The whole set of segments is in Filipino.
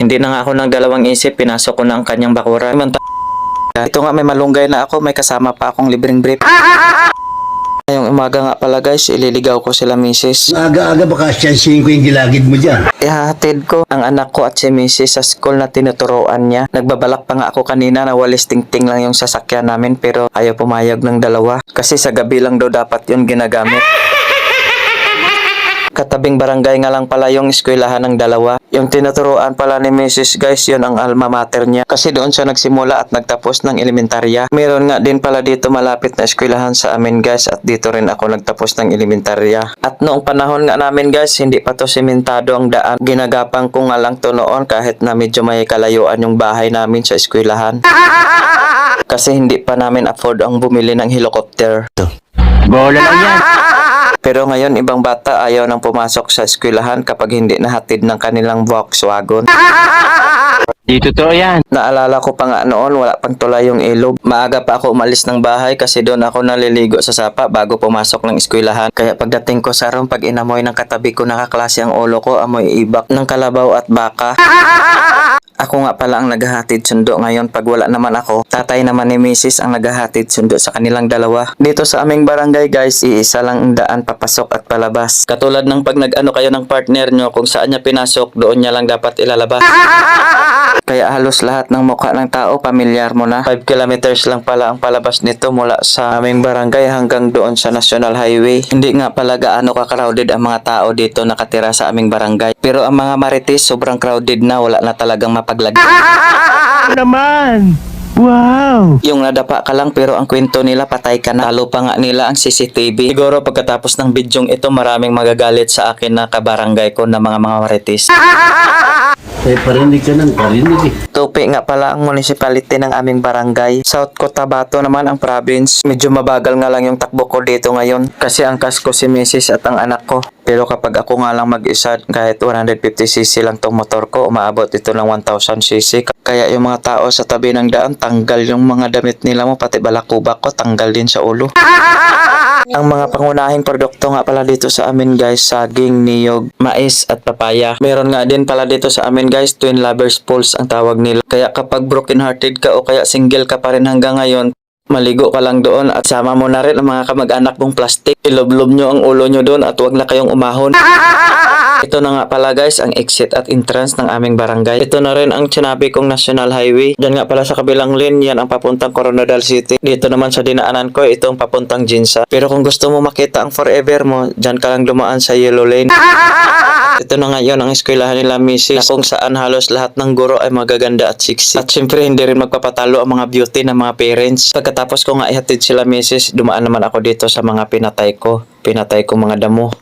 Hindi na nga ako ng dalawang isip, pinasok ko na ang kanyang bakuran. Ito nga, may malunggay na ako, may kasama pa akong libreng brief. Ngayong umaga nga pala guys, ililigaw ko sila misis. Aga-aga baka siyansihin ko yung gilagid mo dyan. Ihahatid ko ang anak ko at si misis sa school na tinuturoan niya. Nagbabalak pa nga ako kanina na walis tingting lang yung sasakyan namin pero ayaw pumayag ng dalawa. Kasi sa gabi lang daw dapat yun ginagamit. Katabing barangay nga lang pala yung eskwelahan ng dalawa. Yung tinuturoan pala ni Mrs. guys, yun ang alma mater niya. Kasi doon siya nagsimula at nagtapos ng elementarya. Meron nga din pala dito malapit na eskwelahan sa amin guys at dito rin ako nagtapos ng elementarya. At noong panahon nga namin guys, hindi pa to sementado ang daan. Ginagapang ko nga lang to noon kahit na medyo may kalayuan yung bahay namin sa eskwelahan. Kasi hindi pa namin afford ang bumili ng helicopter. Bola lang yan. Pero ngayon, ibang bata ayaw nang pumasok sa eskwelahan kapag hindi nahatid ng kanilang Volkswagen. Di totoo yan. Naalala ko pa nga noon, wala pang tulay yung ilog. Maaga pa ako umalis ng bahay kasi doon ako naliligo sa sapa bago pumasok ng eskwelahan. Kaya pagdating ko sa room, pag inamoy ng katabi ko nakaklase ang ulo ko, amoy ibak ng kalabaw at baka. Ako nga pala ang naghahatid sundo ngayon pag wala naman ako. Tatay naman ni Mrs. ang naghahatid sundo sa kanilang dalawa. Dito sa aming barangay guys, iisa lang ang daan papasok at palabas. Katulad ng pag nag-ano kayo ng partner nyo, kung saan niya pinasok, doon niya lang dapat ilalabas. Kaya halos lahat ng mukha ng tao, pamilyar mo na. 5 kilometers lang pala ang palabas nito mula sa aming barangay hanggang doon sa National Highway. Hindi nga pala gaano ka-crowded ang mga tao dito nakatira sa aming barangay. Pero ang mga marites, sobrang crowded na, wala na talagang mapaglagay. Naman. Wow. Yung nadapa ka lang pero ang kwento nila patay ka na. Talo pa nga nila ang CCTV. Siguro pagkatapos ng bidyong ito maraming magagalit sa akin na kabarangay ko na mga marites. Eh, parinig ka ng parinig eh. Tupi nga pala ang municipality ng aming barangay. South Cotabato naman ang province. Medyo mabagal nga lang yung takbo ko dito ngayon. Kasi angkas ko si Mrs. at ang anak ko. Pero kapag ako nga lang mag-isa, kahit 150cc lang tong motor ko, umaabot ito ng 1000cc. Kaya yung mga tao sa tabi ng daan, tanggal yung mga damit nila mo, pati balakubak ko, tanggal din sa ulo. Ang mga pangunahing produkto nga pala dito sa amin guys, saging, niyog, mais at papaya. Meron nga din pala dito sa amin guys, twin lovers pools ang tawag nila. Kaya kapag broken hearted ka o kaya single ka pa rin hanggang ngayon, maligo ka lang doon at sama mo na rin ang mga kamag-anak mong plastic. Iloblob nyo ang ulo nyo doon at huwag na kayong umahon. Ito na nga pala guys ang exit at entrance ng aming barangay. Ito na rin ang sinabi kong National Highway. Diyan nga pala sa kabilang lane, yan ang papuntang Coronadal City. Dito naman sa dinaanan ko, ito ang papuntang Ginza. Pero kung gusto mo makita ang forever mo, diyan ka lang dumaan sa yellow lane. Ito na nga yun ang eskwelahan nila Mrs. na kung saan halos lahat ng guro ay magaganda at sexy. At syempre hindi rin magpapatalo ang mga beauty ng mga parents. Pagkatapos ko nga ihatid sila Mrs. dumaan naman ako dito sa mga pinatay ko. Pinatay ko mga damo.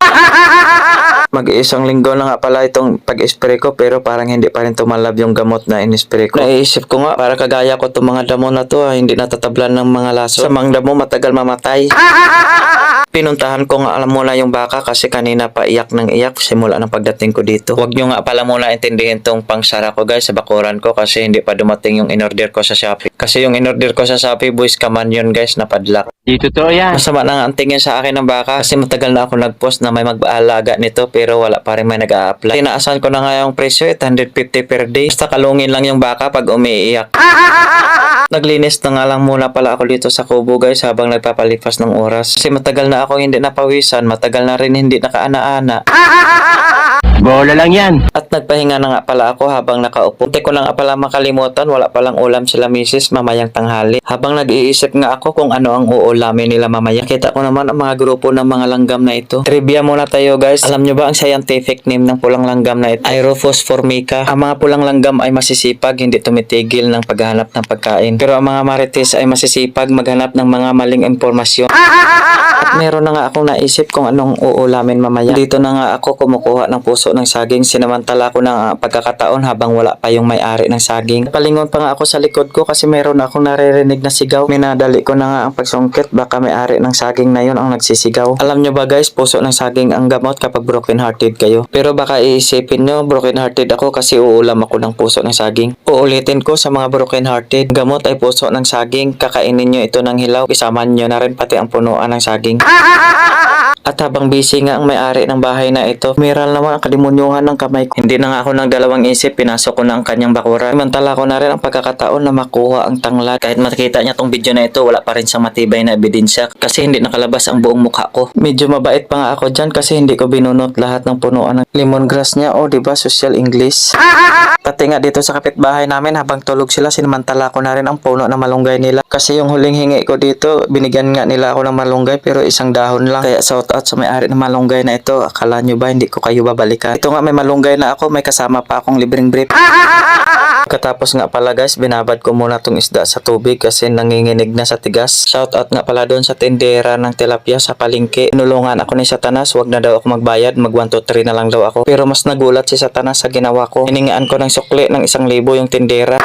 Mag-iisang linggo na nga pala itong pag-spray ko pero parang hindi pa rin tumalab yung gamot na in-spray ko. Naiisip ko nga para kagaya ko itong mga damo na to hindi natatablan ng mga laso. Sa mga damo matagal mamatay. Pinuntahan ko nga alam muna yung baka kasi kanina pa iyak ng iyak simula ng pagdating ko dito. Huwag nyo nga pala muna intindihin tong pangsara ko guys sa bakuran ko kasi hindi pa dumating yung in-order ko sa Shopee. Kasi yung in-order ko sa Shopee boys kaman yun guys na padlock. Di totoo yan. Masama na nga ang tingin sa akin ng baka kasi matagal na ako nag-post na may mag-aalaga nito pero wala pa rin may nag-a-apply. Tinaasan ko na nga yung presyo 850 per day. Basta kalungin lang yung baka pag umiiyak. Naglinis na nga lang muna pala ako dito sa kubo guys habang nagpapalipas ng oras. Kasi matagal na ako hindi napawisan, matagal na rin hindi nakaana-ana. Bola lang yan. At nagpahinga na nga pala ako habang nakaupo. Hindi ko na nga pala makalimutan, wala palang ulam sila Mrs. mamayang tanghali. Habang nag-iisip nga ako kung ano ang uulamin nila mamaya. Kita ko naman ang mga grupo ng mga langgam na ito. Trivia muna tayo guys. Alam nyo ba ang scientific name ng pulang langgam na ito? Aerophos formica. Ang mga pulang langgam ay masisipag, hindi tumitigil ng paghahanap ng pagkain. Pero ang mga marites ay masisipag maghanap ng mga maling impormasyon. At meron na nga akong naisip kung anong uulamin mamaya. Dito na nga ako kumukuha ng puso ng saging. Sinamantala ko ng pagkakataon habang wala pa yung may-ari ng saging. Palingon pa nga ako sa likod ko kasi meron akong naririnig na sigaw. Minadali ko na nga ang pagsungkit. Baka may-ari ng saging na yun ang nagsisigaw. Alam nyo ba guys, puso ng saging ang gamot kapag broken hearted kayo. Pero baka iisipin nyo, broken hearted ako kasi uulam ako ng puso ng saging. Uulitin ko sa mga broken hearted. Gamot ay puso ng saging. Kakainin nyo ito ng hilaw. Isama nyo na rin pati ang punuan ng saging. At habang busy nga ang may-ari ng bahay na ito, miral naman ang kalimunyuhan ng kamay ko. Hindi na nga ako ng dalawang isip, pinasok ko na ang kanyang bakuran. Samantala ko na rin ang pagkakataon na makuha ang tanglad. Kahit makita niya tong video na ito, wala pa rin siyang matibay na ebidensya kasi hindi nakalabas ang buong mukha ko. Medyo mabait pa nga ako dyan kasi hindi ko binunot lahat ng punuan ng lemongrass niya. O diba, social English. Pati nga dito sa kapitbahay namin, habang tulog sila, sinamantala ko na rin ang puno na malunggay nila. Kasi yung huling hingi ko dito, binigyan nga nila ako ng malunggay pero isang dahon lang. Kaya shout out sa may-ari ng malunggay na ito. Akala nyo ba hindi ko kayo babalikan? Ito nga, may malunggay na ako, may kasama pa akong libreng brief. Katapos nga pala guys, binabad ko muna tong isda sa tubig kasi nanginginig na sa tigas. Shout out nga pala doon sa tindera ng tilapia sa palengke. Inulungan ako ni Satanas, wag na daw ako magbayad, mag 1, 2, 3 na lang daw ako. Pero mas nagulat si Satanas sa ginawa ko. Hiningaan ko ng sukli ng 1,000 yung tindera.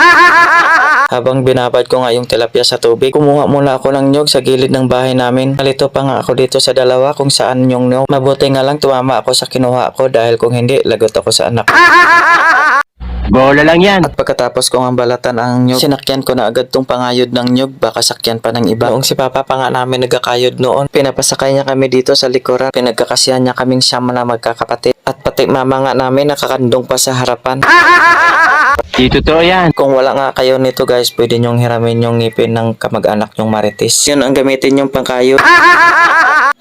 Habang binabad ko nga yung tilapia sa tubig, kumuha muna ako ng nyog sa gilid ng bahay namin. Nalito pa nga ako dito sa dalawa kung saan yung nyog. Mabuti nga lang tumama ako sa kinuha ko dahil kung hindi, lagot ako sa anak. Bola lang yan. At pagkatapos kong ambalatan ang nyug, sinakyan ko na agad tong pangayod ng nyug, baka sakyan pa ng iba. Noong si Papa pa nga namin nagkakayod noon, pinapasakay niya kami dito sa likuran. Pinagkakasihan niya kaming siyam na magkakapatid. At pati mama nga namin nakakandong pa sa harapan. Di totoo yan. Kung wala nga kayo nito guys, pwede nyong hiramin yung ngipin ng kamag-anak nyong marites. Yun ang gamitin yung pangkayod.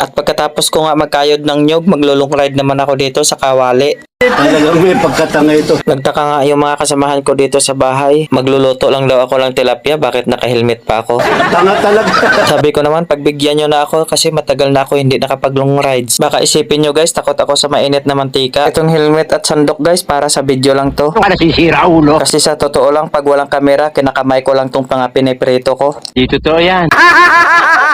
At pagkatapos ko nga magkayod ng nyug, maglulong ride naman ako dito sa Kawali. Talagang may pagkatanga ito. Nagtaka nga yung mga kasamahan ko dito sa bahay. Magluluto lang daw ako ng tilapia, bakit naka-helmet pa ako? Tanga talaga. Sabi ko naman, pagbigyan nyo na ako kasi matagal na ako hindi nakapag-long rides. Baka isipin nyo guys, takot ako sa mainit na mantika. Itong helmet at sandok guys, para sa video lang to. Para sisira ulo. Kasi sa totoo lang, pag walang kamera, kinakamay ko lang tong mga piniprito ko. Di totoo yan.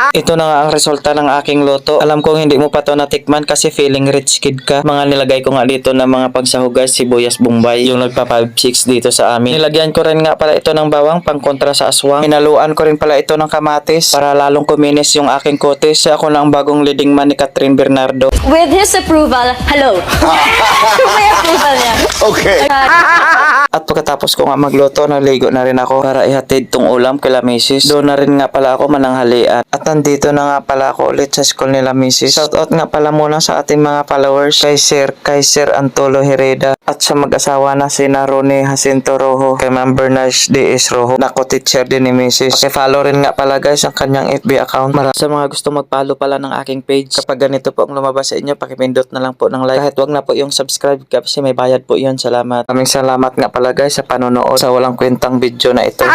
Ito na nga ang resulta ng aking luto. Alam kong hindi mo pa to natikman kasi feeling rich kid ka. Mga nilagay ko nga dito na mga pagsahog guys, sibuyas bombay, yung nagpa 5-6 dito sa amin. Nilagyan ko rin nga pala ito ng bawang pang kontra sa aswang. Hinaluan ko rin pala ito ng kamatis para lalong kuminis yung aking kutis. Siya ako na ang bagong leading man ni Catherine Bernardo. With his approval, hello. May approval niya. Okay. At pagkatapos ko nga magluto, naligo na rin ako para ihatid tong ulam kila Mrs. Doon na rin nga pala ako mananghalian. At nandito na nga pala ako ulit sa school nila Mrs. Shoutout nga pala muna sa ating mga followers kay Sir Antolo Hereda at sa mag-asawa na si Ronnie Jacinto Rojo, kay Ma'am Bernash D.S. Rojo. Nako, teacher din ni Mrs. Paki-follow rin nga pala guys ang kanyang FB account. Sa mga gusto mag-follow pala ng aking page, kapag ganito po ang lumabas sa inyo, pakipindot na lang po ng like. Kahit wag na po yung subscribe kasi may bayad po yun. Salamat. Maraming salamat nga pala guys sa panonood sa walang kwentang video na ito.